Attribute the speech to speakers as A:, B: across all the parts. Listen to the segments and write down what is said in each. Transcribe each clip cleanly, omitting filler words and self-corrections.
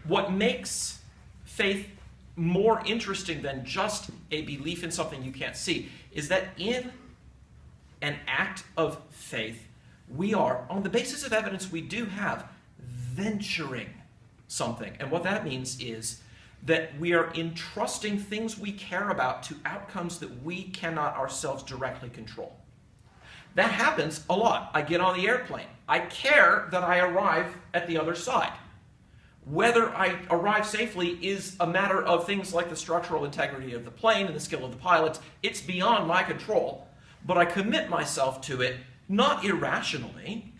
A: What makes faith more interesting than just a belief in something you can't see is that in an act of faith, we are, on the basis of evidence we do have, venturing something. And what that means is that we are entrusting things we care about to outcomes that we cannot ourselves directly control. That happens a lot. I get on the airplane. I care that I arrive at the other side. Whether I arrive safely is a matter of things like the structural integrity of the plane and the skill of the pilots. It's beyond my control, but I commit myself to it, not irrationally,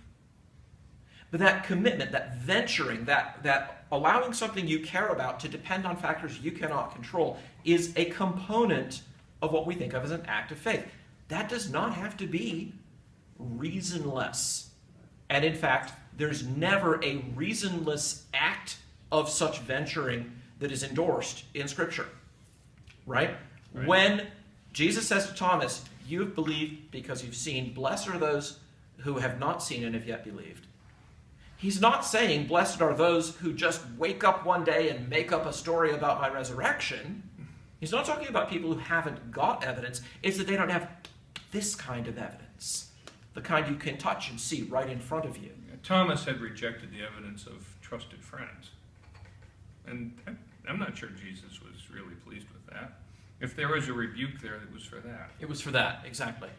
A: but that commitment, that venturing, that allowing something you care about to depend on factors you cannot control is a component of what we think of as an act of faith. That does not have to be reasonless. And in fact, there's never a reasonless act of such venturing that is endorsed in Scripture. Right? When Jesus says to Thomas, "You have believed because you've seen. Blessed are those who have not seen and have yet believed." He's not saying, blessed are those who just wake up one day and make up a story about my resurrection. He's not talking about people who haven't got evidence. It's that they don't have this kind of evidence, the kind you can touch and see right in front of you.
B: Thomas had rejected the evidence of trusted friends. And I'm not sure Jesus was really pleased with that. If there was a rebuke there, it was for that.
A: It was for that, exactly.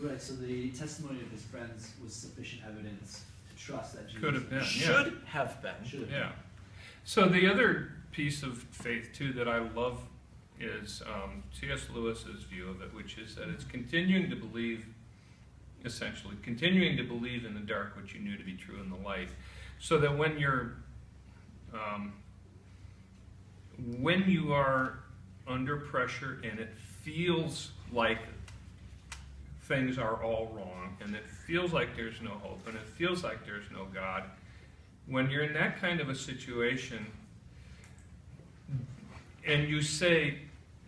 C: Right, so the testimony of his friends was sufficient evidence to trust that Jesus
B: Could have been,
A: Should have been.
C: Should have
B: yeah. So the other piece of faith, too, that I love is C.S. Lewis's view of it, which is that it's continuing to believe, essentially, continuing to believe in the dark what you knew to be true in the light, so that when you are under pressure and it feels like things are all wrong and it feels like there's no hope and it feels like there's no God, when you're in that kind of a situation and you say,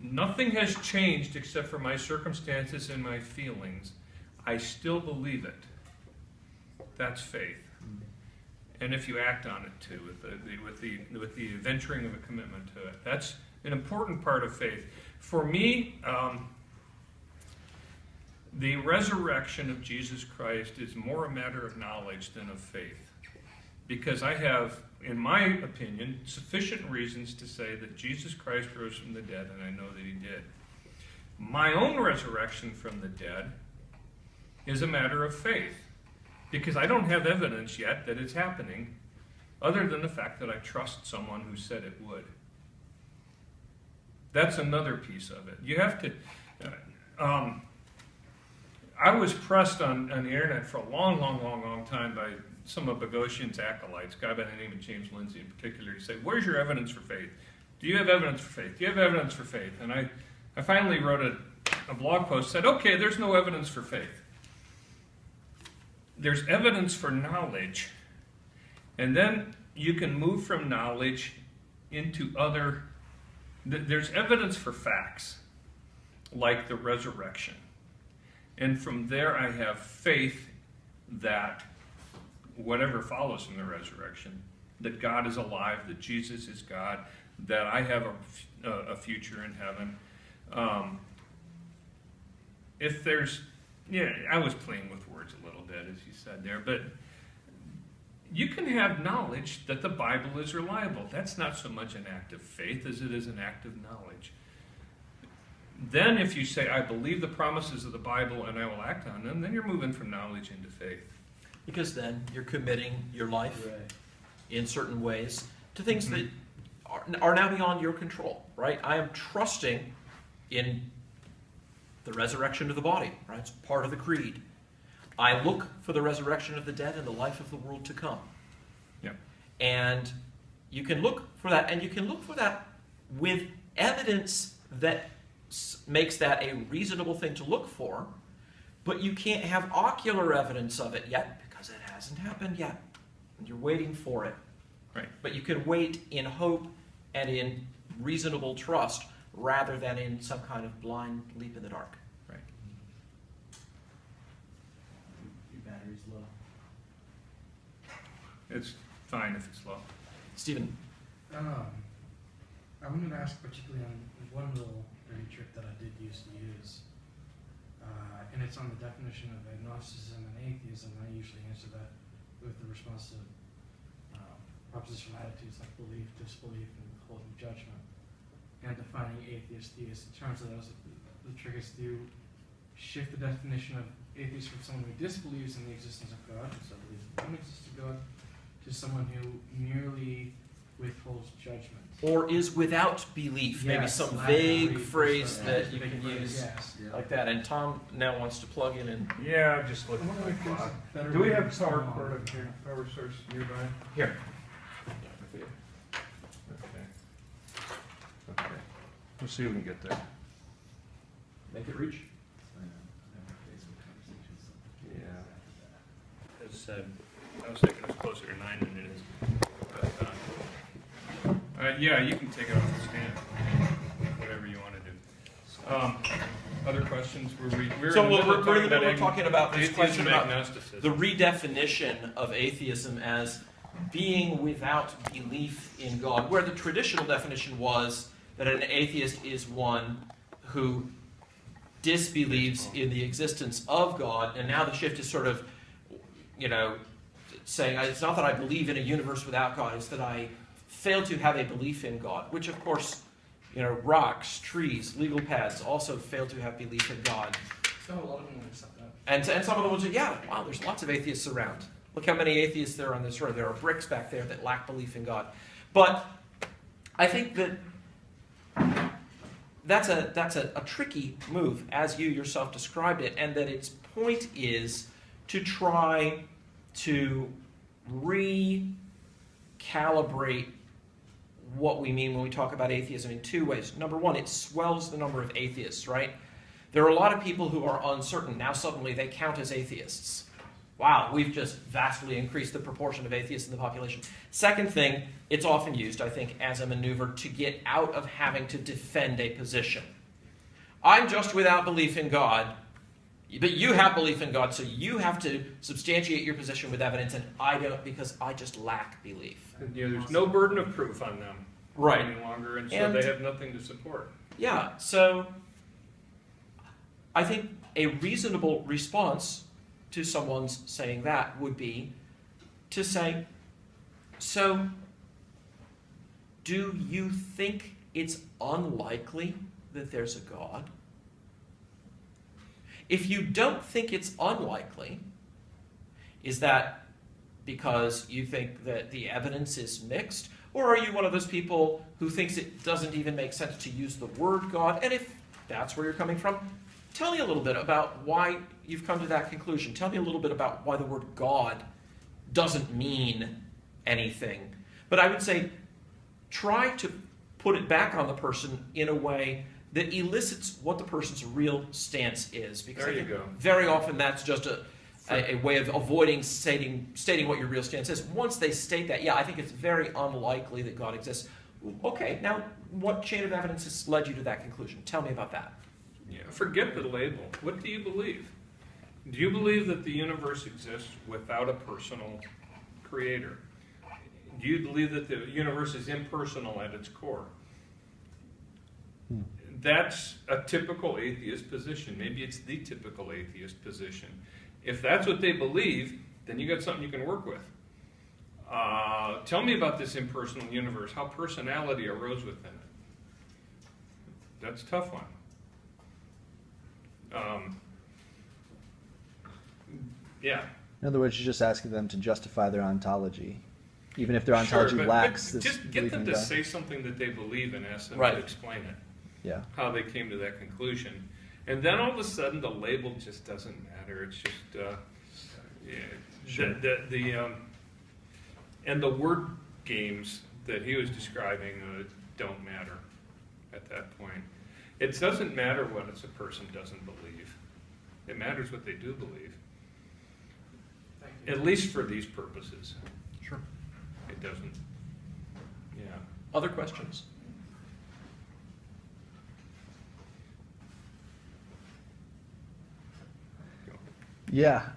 B: nothing has changed except for my circumstances and my feelings, I still believe it. That's faith. And if you act on it too, with the venturing of a commitment to it, that's an important part of faith. For me, the resurrection of Jesus Christ is more a matter of knowledge than of faith, because I have, in my opinion, sufficient reasons to say that Jesus Christ rose from the dead, and I know that he did. My own resurrection from the dead is a matter of faith, because I don't have evidence yet that it's happening, other than the fact that I trust someone who said it would. That's another piece of it. You have to... I was pressed on the internet for a long time by some of Boghossian's acolytes, a guy by the name of James Lindsay in particular, to say, where's your evidence for faith? Do you have evidence for faith? Do you have evidence for faith? And I finally wrote a blog post that said, okay, there's no evidence for faith. There's evidence for knowledge, and then you can move from knowledge into other... There's evidence for facts, like the resurrection. And from there I have faith that whatever follows from the resurrection, that God is alive, that Jesus is God, that I have a future in heaven. If there's... Yeah, I was playing with words a little bit, as you said there, but you can have knowledge that the Bible is reliable. That's not so much an act of faith as it is an act of knowledge. Then if you say, I believe the promises of the Bible and I will act on them, then you're moving from knowledge into faith.
A: Because then you're committing your life in certain ways to things that are now beyond your control, right? I am trusting in the resurrection of the body, right? It's part of the creed. I look for the resurrection of the dead and the life of the world to come.
B: Yeah.
A: And you can look for that, and you can look for that with evidence that makes that a reasonable thing to look for, but you can't have ocular evidence of it yet because it hasn't happened yet. And you're waiting for it.
B: Right.
A: But you can wait in hope and in reasonable trust rather than in some kind of blind leap in the dark.
B: Right.
C: Your battery's low.
B: It's fine if it's low.
A: Stephen.
D: I wanted to ask particularly on one little dirty trick that I did used to use, and it's on the definition of agnosticism and atheism. I usually answer that with the response to propositional attitudes like belief, disbelief, and withholding judgment, and defining atheist, theist in terms of those. The trick is to shift the definition of atheist from someone who disbelieves in the existence of God, so believes in the non-existence of God, to someone who merely withholds judgment.
A: Or is without belief. Maybe
D: Yes,
A: some
D: lack of
A: vague
D: belief,
A: phrase
D: so
A: that you
D: vague
A: can
D: phrase,
A: use
D: yes.
A: like that. And Tom now wants to plug in and
B: Yeah, I'm just
D: I
B: looking
D: wonder
B: at
D: if
B: my
D: there's
B: clock.
D: a better
B: Do we
D: way
B: have
D: to
B: power
D: respond.
B: cord up here? Power source nearby?
A: here.
B: Okay. Okay. We'll see if we can get there.
A: Make it reach.
B: Yeah. As I said, I was thinking it's closer to 9 than it is. But, yeah, you can take it off the stand. Whatever you want to do. Other questions? We're
A: So
B: in the middle of
A: we're talking about this
B: atheism
A: question
B: and
A: about
B: agnosticism.
A: the redefinition of atheism as being without belief in God, where the traditional definition was that an atheist is one who disbelieves in the existence of God, and now the shift is sort of, saying it's not that I believe in a universe without God, it's that I fail to have a belief in God, which of course, rocks, trees, legal pads also fail to have belief in God.
D: So a lot of them will accept that.
A: And some of them will say, yeah, wow, there's lots of atheists around. Look how many atheists there are on this road. There are bricks back there that lack belief in God. But I think that that's a tricky move, as you yourself described it, and that its point is to try to recalibrate what we mean when we talk about atheism in two ways. Number one, it swells the number of atheists, right? There are a lot of people who are uncertain. Now suddenly they count as atheists. Wow, we've just vastly increased the proportion of atheists in the population. Second thing, it's often used, I think, as a maneuver to get out of having to defend a position. I'm just without belief in God, but you have belief in God, so you have to substantiate your position with evidence, and I don't because I just lack belief.
B: And, there's no burden of proof on them any longer, and so they have nothing to support.
A: Yeah, so I think a reasonable response to someone's saying that would be to say, so do you think it's unlikely that there's a God? If you don't think it's unlikely, is that because you think that the evidence is mixed? Or are you one of those people who thinks it doesn't even make sense to use the word God? And if that's where you're coming from, tell me a little bit about why you've come to that conclusion. Tell me a little bit about why the word God doesn't mean anything. But I would say try to put it back on the person in a way that elicits what the person's real stance is. Because
B: There
A: I
B: you
A: think
B: go.
A: very often that's just a way of avoiding stating what your real stance is. Once they state that, yeah, I think it's very unlikely that God exists. Okay, now what chain of evidence has led you to that conclusion? Tell me about that.
B: Yeah, forget the label. What do you believe? Do you believe that the universe exists without a personal creator? Do you believe that the universe is impersonal at its core? That's a typical atheist position. Maybe it's the typical atheist position. If that's what they believe, then you got something you can work with. Tell me about this impersonal universe, how personality arose within it. That's a tough one. Yeah.
E: In other words, you're just asking them to justify their ontology, even if their ontology
B: but
E: lacks this
B: just get
E: belief
B: them
E: in
B: to
E: God.
B: say something that they believe and ask them
A: Right.
B: to explain it,
E: Yeah.
B: how they came to that conclusion. And then all of a sudden the label just doesn't matter. It's just,
E: Sure.
B: and the word games that he was describing don't matter at that point. It doesn't matter what a person doesn't believe. It matters what they do believe.
D: Thank you.
B: At least for these purposes.
A: Sure.
B: It doesn't. Yeah.
A: Other questions?
E: Yeah.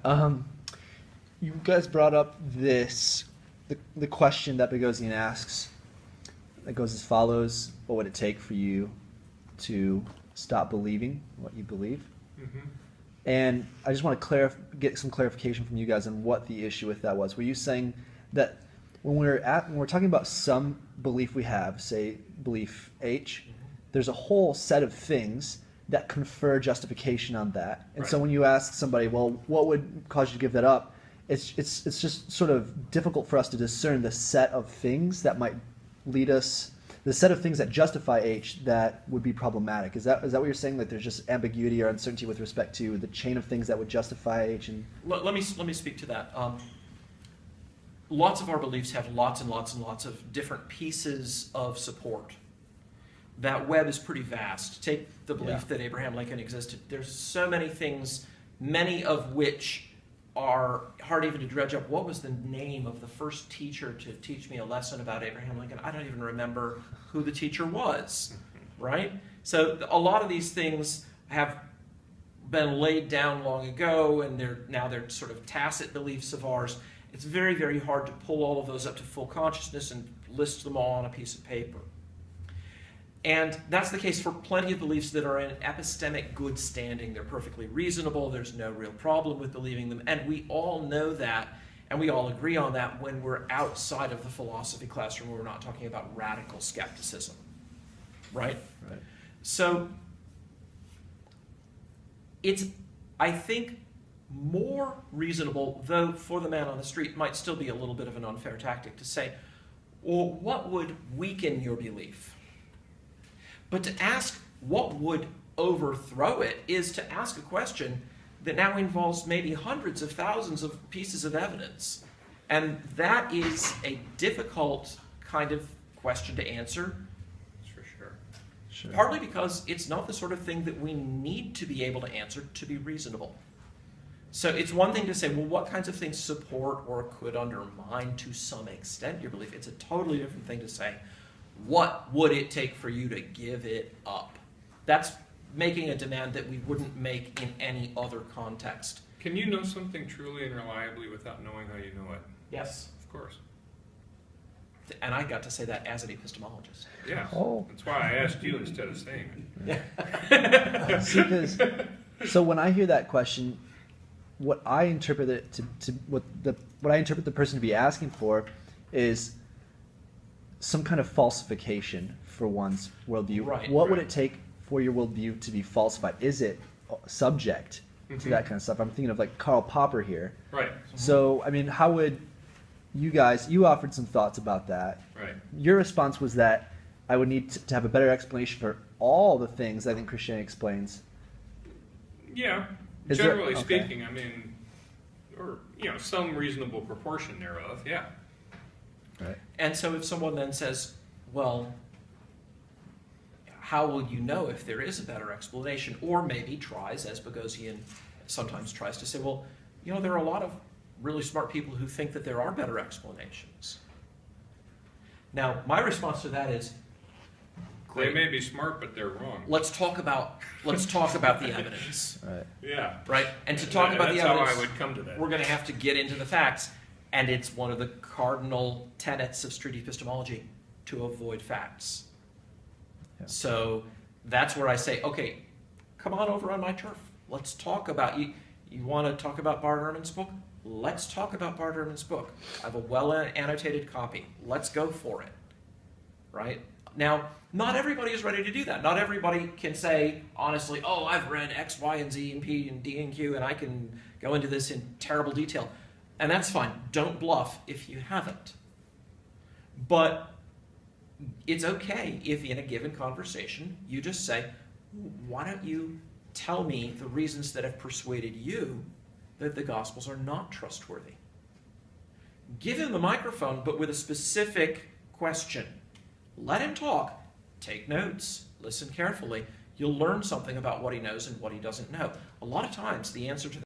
E: You guys brought up this the question that Boghossian asks, that goes as follows: what would it take for you to stop believing what you believe?
B: Mm-hmm.
E: And I just want to get some clarification from you guys on what the issue with that was. Were you saying that when we're talking about some belief we have, say belief H, there's a whole set of things that confer justification on that. And so
B: Right.
E: when you ask somebody, well, what would cause you to give that up? It's just sort of difficult for us to discern the set of things that might lead us, the set of things that justify H that would be problematic. Is that what you're saying? That there's just ambiguity or uncertainty with respect to the chain of things that would justify H? And
A: Let me speak to that. Lots of our beliefs have lots and lots and lots of different pieces of support. That web is pretty vast. Take the belief that Abraham Lincoln existed. There's so many things, many of which are hard even to dredge up. What was the name of the first teacher to teach me a lesson about Abraham Lincoln? I don't even remember who the teacher was, right? So a lot of these things have been laid down long ago, and they're sort of tacit beliefs of ours. It's very, very hard to pull all of those up to full consciousness and list them all on a piece of paper. And that's the case for plenty of beliefs that are in epistemic good standing. They're perfectly reasonable. There's no real problem with believing them. And we all know that, and we all agree on that when we're outside of the philosophy classroom, where we're not talking about radical skepticism. Right?
E: right.
A: So it's, I think, more reasonable, though for the man on the street might still be a little bit of an unfair tactic, to say, well, what would weaken your belief? But to ask what would overthrow it is to ask a question that now involves maybe hundreds of thousands of pieces of evidence. And that is a difficult kind of question to answer.
B: That's for sure.
E: Sure.
A: Partly because it's not the sort of thing that we need to be able to answer to be reasonable. So it's one thing to say, well, what kinds of things support or could undermine to some extent your belief? It's a totally different thing to say, what would it take for you to give it up? That's making a demand that we wouldn't make in any other context.
B: Can you know something truly and reliably without knowing how you know it?
A: Yes.
B: Of course.
A: And I got to say that as an epistemologist.
B: Yeah.
E: Oh.
B: That's why I asked you instead of saying it.
E: See, 'cause- so when I hear that question, what I interpret it what I interpret the person to be asking for is some kind of falsification for one's worldview.
A: Right,
E: What would
B: right.
E: it take for your worldview to be falsified? Is it subject to that kind of stuff? I'm thinking of like Karl Popper here.
B: Right.
E: So, I mean, how would you offered some thoughts about that.
B: Right.
E: Your response was that I would need to have a better explanation for all the things I think Christianity explains.
B: Yeah.
E: Is there-
B: Generally
E: okay.
B: speaking, I mean, or, some reasonable proportion thereof, yeah.
E: Right.
A: And so if someone then says, well, how will you know if there is a better explanation? Or maybe tries, as Boghossian sometimes tries to say, well, there are a lot of really smart people who think that there are better explanations. Now, my response to that is,
B: They
A: great.
B: may be smart, but they're wrong.
A: Let's talk about the evidence,
E: Right.
B: Yeah.
A: right? And to talk about the
B: That's how
A: evidence,
B: I would come to that.
A: we're going to have to get into the facts, and it's one of the cardinal tenets of street epistemology to avoid facts.
E: Yeah.
A: So that's where I say, okay, come on over on my turf. Let's talk about you. You want to talk about Bart Ehrman's book? Let's talk about Bart Ehrman's book. I have a well annotated copy. Let's go for it. Right? Now, not everybody is ready to do that. Not everybody can say, honestly, oh, I've read X, Y, and Z, and P, and D, and Q, and I can go into this in terrible detail. And that's fine. Don't bluff if you haven't. But it's okay if in a given conversation you just say, why don't you tell me the reasons that have persuaded you that the Gospels are not trustworthy? Give him the microphone, but with a specific question. Let him talk. Take notes. Listen carefully. You'll learn something about what he knows and what he doesn't know. A lot of times the answer to